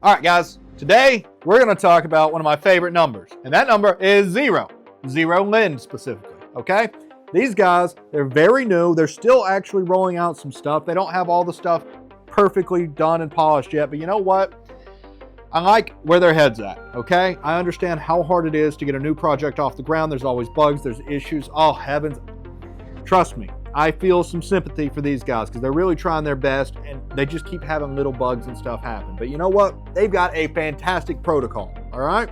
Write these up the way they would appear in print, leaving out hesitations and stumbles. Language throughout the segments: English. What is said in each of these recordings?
All right, guys, today we're going to talk about one of my favorite numbers, and that number is zero. ZeroLend specifically, okay? These guys, they're very new. They're still actually rolling out some stuff. They don't have all the stuff perfectly done and polished yet, but you know what? I like where their head's at, okay? I understand how hard it is to get a new project off the ground. There's always bugs, there's issues. Oh, heavens. Trust me, I feel some sympathy for these guys because they're really trying their best and they just keep having little bugs and stuff happen. But you know what? They've got a fantastic protocol, all right?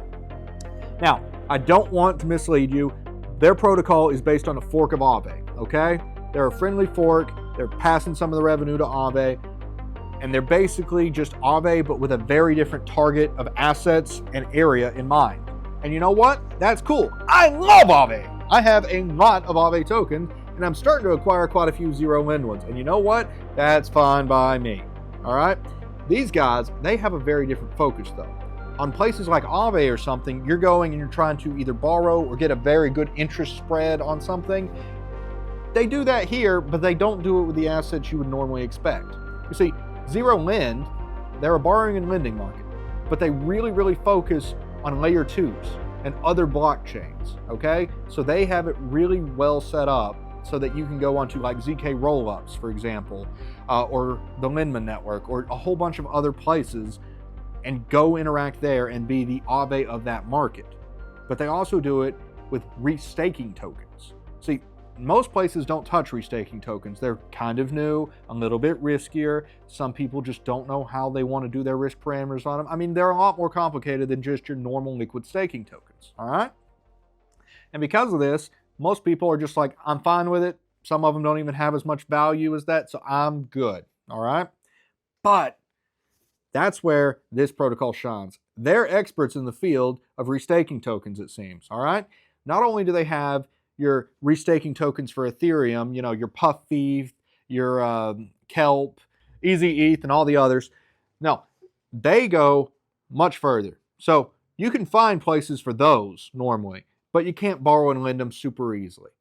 Now, I don't want to mislead you. Their protocol is based on a fork of Aave, okay? They're a friendly fork. They're passing some of the revenue to Aave. And they're basically just Aave, but with a very different target of assets and area in mind. And you know what? That's cool. I love Aave. I have a lot of Aave tokens, and I'm starting to acquire quite a few ZeroLend ones. And you know what? That's fine by me. All right? These guys, they have a very different focus though. On places like Aave or something, you're going and you're trying to either borrow or get a very good interest spread on something. They do that here, but they don't do it with the assets you would normally expect. You see, ZeroLend, they're a borrowing and lending market, but they really focus on layer 2s and other blockchains, okay? So they have it really well set up so that you can go onto like ZK rollups, for example, or the Lendman network, or a whole bunch of other places, and go interact there and be the Aave of that market. But they also do it with restaking tokens. See, most places don't touch restaking tokens. They're kind of new, a little bit riskier. Some people just don't know how they want to do their risk parameters on them. I mean, they're a lot more complicated than just your normal liquid staking tokens, all right? And because of this, most people are just like, I'm fine with it. Some of them don't even have as much value as that, so I'm good, all right? But that's where this protocol shines. They're experts in the field of restaking tokens, it seems, all right? Not only do they have your restaking tokens for Ethereum, you know, your Puffy, your Kelp, Easy ETH, and all the others. No, they go much further. So you can find places for those normally, but you can't borrow and lend them super easily.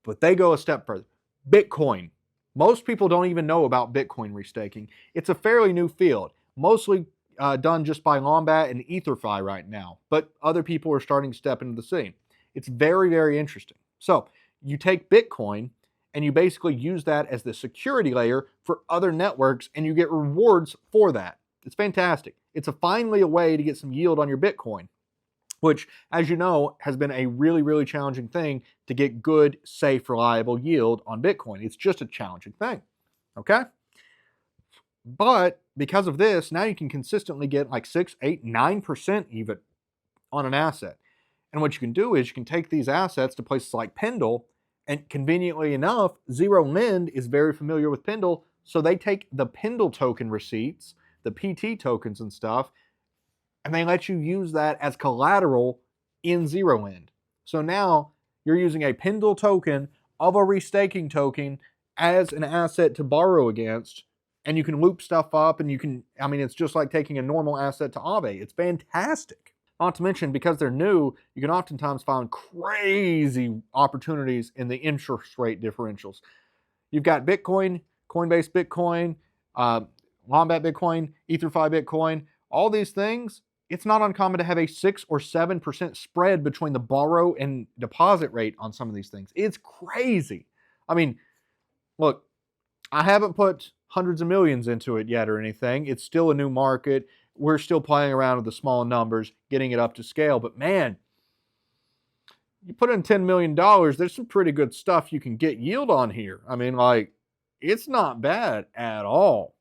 But they go a step further. Bitcoin. Most people don't even know about Bitcoin restaking. It's a fairly new field, mostly done just by Lombat and EtherFi right now, but other people are starting to step into the scene. It's very interesting. So you take Bitcoin and you basically use that as the security layer for other networks and you get rewards for that. It's fantastic. It's finally a way to get some yield on your Bitcoin, which, as you know, has been a really challenging thing to get good, safe, reliable yield on Bitcoin. It's just a challenging thing, okay? But because of this, now you can consistently get like 6, 8, 9% even on an asset. And what you can do is you can take these assets to places like Pendle, and conveniently enough, ZeroLend is very familiar with Pendle, so they take the Pendle token receipts, the PT tokens and stuff, and they let you use that as collateral in ZeroLend. So now you're using a Pendle token of a restaking token as an asset to borrow against, and you can loop stuff up, and you can, I mean, it's just like taking a normal asset to Aave. It's fantastic. Not to mention, because they're new, you can oftentimes find crazy opportunities in the interest rate differentials. You've got Bitcoin, Coinbase Bitcoin, Wombat Bitcoin, EtherFi Bitcoin, all these things. It's not uncommon to have a 6 or 7% spread between the borrow and deposit rate on some of these things. It's crazy. I mean, look, I haven't put hundreds of millions into it yet or anything. It's still a new market. We're still playing around with the small numbers, getting it up to scale. But man, you put in $10 million, there's some pretty good stuff you can get yield on here. I mean, like, it's not bad at all.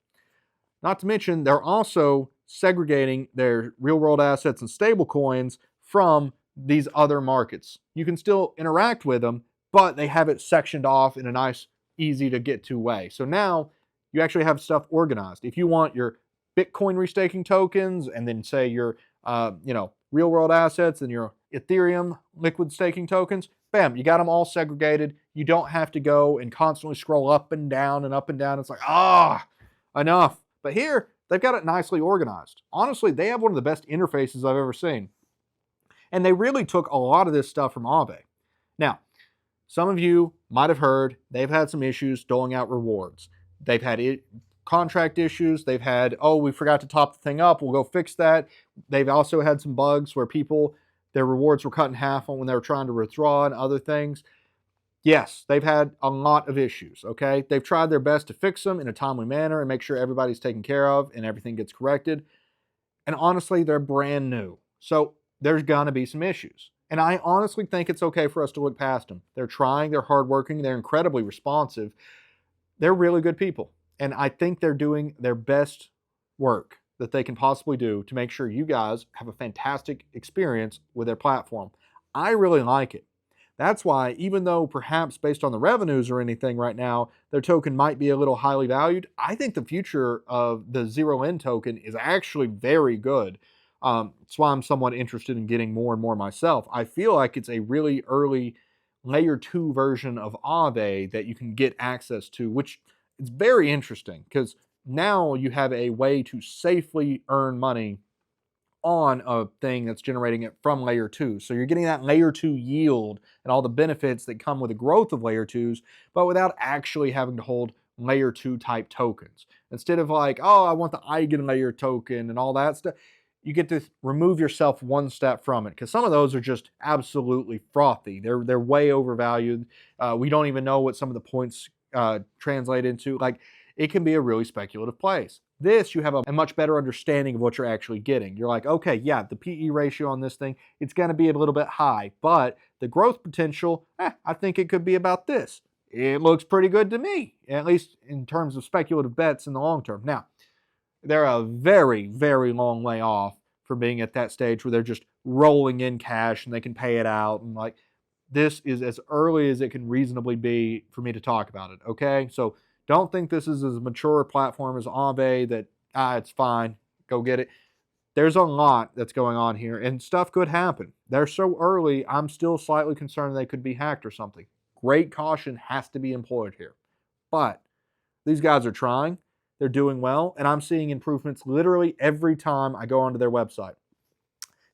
Not to mention, they're also segregating their real-world assets and stable coins from these other markets. You can still interact with them, but they have it sectioned off in a nice, easy-to-get-to way. So now you actually have stuff organized. If you want your Bitcoin restaking tokens, and then say your, real world assets and your Ethereum liquid staking tokens, bam, you got them all segregated. You don't have to go and constantly scroll up and down and up and down. It's like, enough. But here, they've got it nicely organized. Honestly, they have one of the best interfaces I've ever seen. And they really took a lot of this stuff from Aave. Now, some of you might have heard they've had some issues doling out rewards. They've had contract issues. They've had, oh, we forgot to top the thing up, we'll go fix that. They've also had some bugs where people, their rewards were cut in half when they were trying to withdraw and other things. Yes, they've had a lot of issues, okay? They've tried their best to fix them in a timely manner and make sure everybody's taken care of and everything gets corrected. And honestly, they're brand new. So there's gonna be some issues. And I honestly think it's okay for us to look past them. They're trying, they're hardworking, they're incredibly responsive. They're really good people. And I think they're doing their best work that they can possibly do to make sure you guys have a fantastic experience with their platform. I really like it. That's why, even though perhaps based on the revenues or anything right now, their token might be a little highly valued, I think the future of the ZeroLend token is actually very good. That's why I'm somewhat interested in getting more and more myself. I feel like it's a really early layer 2 version of Aave that you can get access to, which is very interesting because now you have a way to safely earn money on a thing that's generating it from layer 2. So you're getting that layer 2 yield and all the benefits that come with the growth of layer 2s, but without actually having to hold layer 2 type tokens. Instead of like, oh, I want the eigenlayer token and all that stuff, you get to remove yourself one step from it because some of those are just absolutely frothy. They're way overvalued. We don't even know what some of the points translate into. Like, it can be a really speculative place. This, you have a much better understanding of what you're actually getting. You're like, okay, yeah, the PE ratio on this thing, it's going to be a little bit high, but the growth potential, I think it could be about this. It looks pretty good to me, at least in terms of speculative bets in the long term. Now, they're a very, very long way off from being at that stage where they're just rolling in cash and they can pay it out. And like, this is as early as it can reasonably be for me to talk about it, okay? So don't think this is as mature a platform as Aave that, it's fine, go get it. There's a lot that's going on here, and stuff could happen. They're so early, I'm still slightly concerned they could be hacked or something. Great caution has to be employed here. But these guys are trying, they're doing well, and I'm seeing improvements literally every time I go onto their website.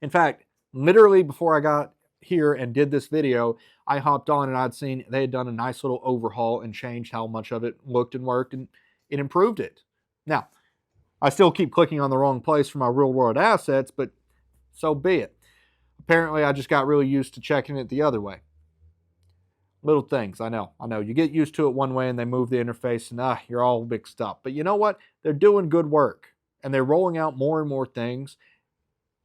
In fact, literally before I got here and did this video, I hopped on and I'd seen they had done a nice little overhaul and changed how much of it looked and worked, and it improved it. Now, I still keep clicking on the wrong place for my real world assets, but so be it. Apparently, I just got really used to checking it the other way. Little things, I know. You get used to it one way and they move the interface and you're all mixed up. But you know what? They're doing good work and they're rolling out more and more things.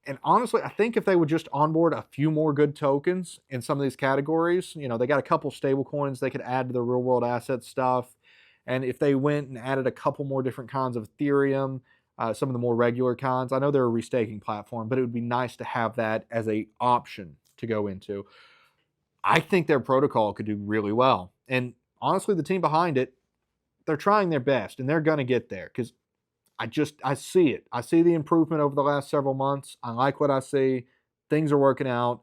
And honestly, I think if they would just onboard a few more good tokens in some of these categories, they got a couple stable coins they could add to the real world asset stuff. And if they went and added a couple more different kinds of Ethereum, some of the more regular kinds, I know they're a restaking platform, but it would be nice to have that as an option to go into. I think their protocol could do really well. And honestly, the team behind it, they're trying their best and they're going to get there because I see it. I see the improvement over the last several months. I like what I see. Things are working out.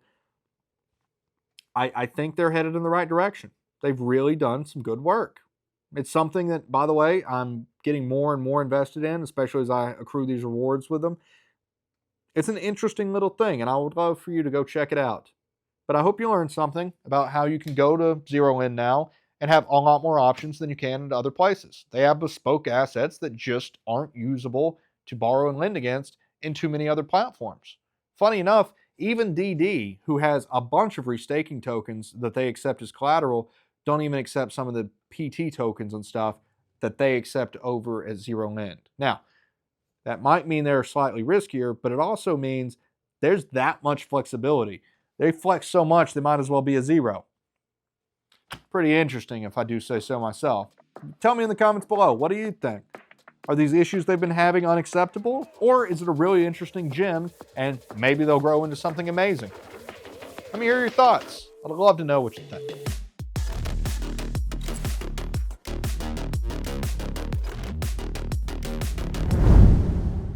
I think they're headed in the right direction. They've really done some good work. It's something that, by the way, I'm getting more and more invested in, especially as I accrue these rewards with them. It's an interesting little thing, and I would love for you to go check it out. But I hope you learned something about how you can go to ZeroLend now and have a lot more options than you can in other places. They have bespoke assets that just aren't usable to borrow and lend against in too many other platforms. Funny enough, even DD, who has a bunch of restaking tokens that they accept as collateral, don't even accept some of the PT tokens and stuff that they accept over at ZeroLend. Now, that might mean they're slightly riskier, but it also means there's that much flexibility. They flex so much, they might as well be a zero. Pretty interesting if I do say so myself. Tell me in the comments below, what do you think? Are these issues they've been having unacceptable? Or is it a really interesting gem and maybe they'll grow into something amazing? Let me hear your thoughts. I'd love to know what you think.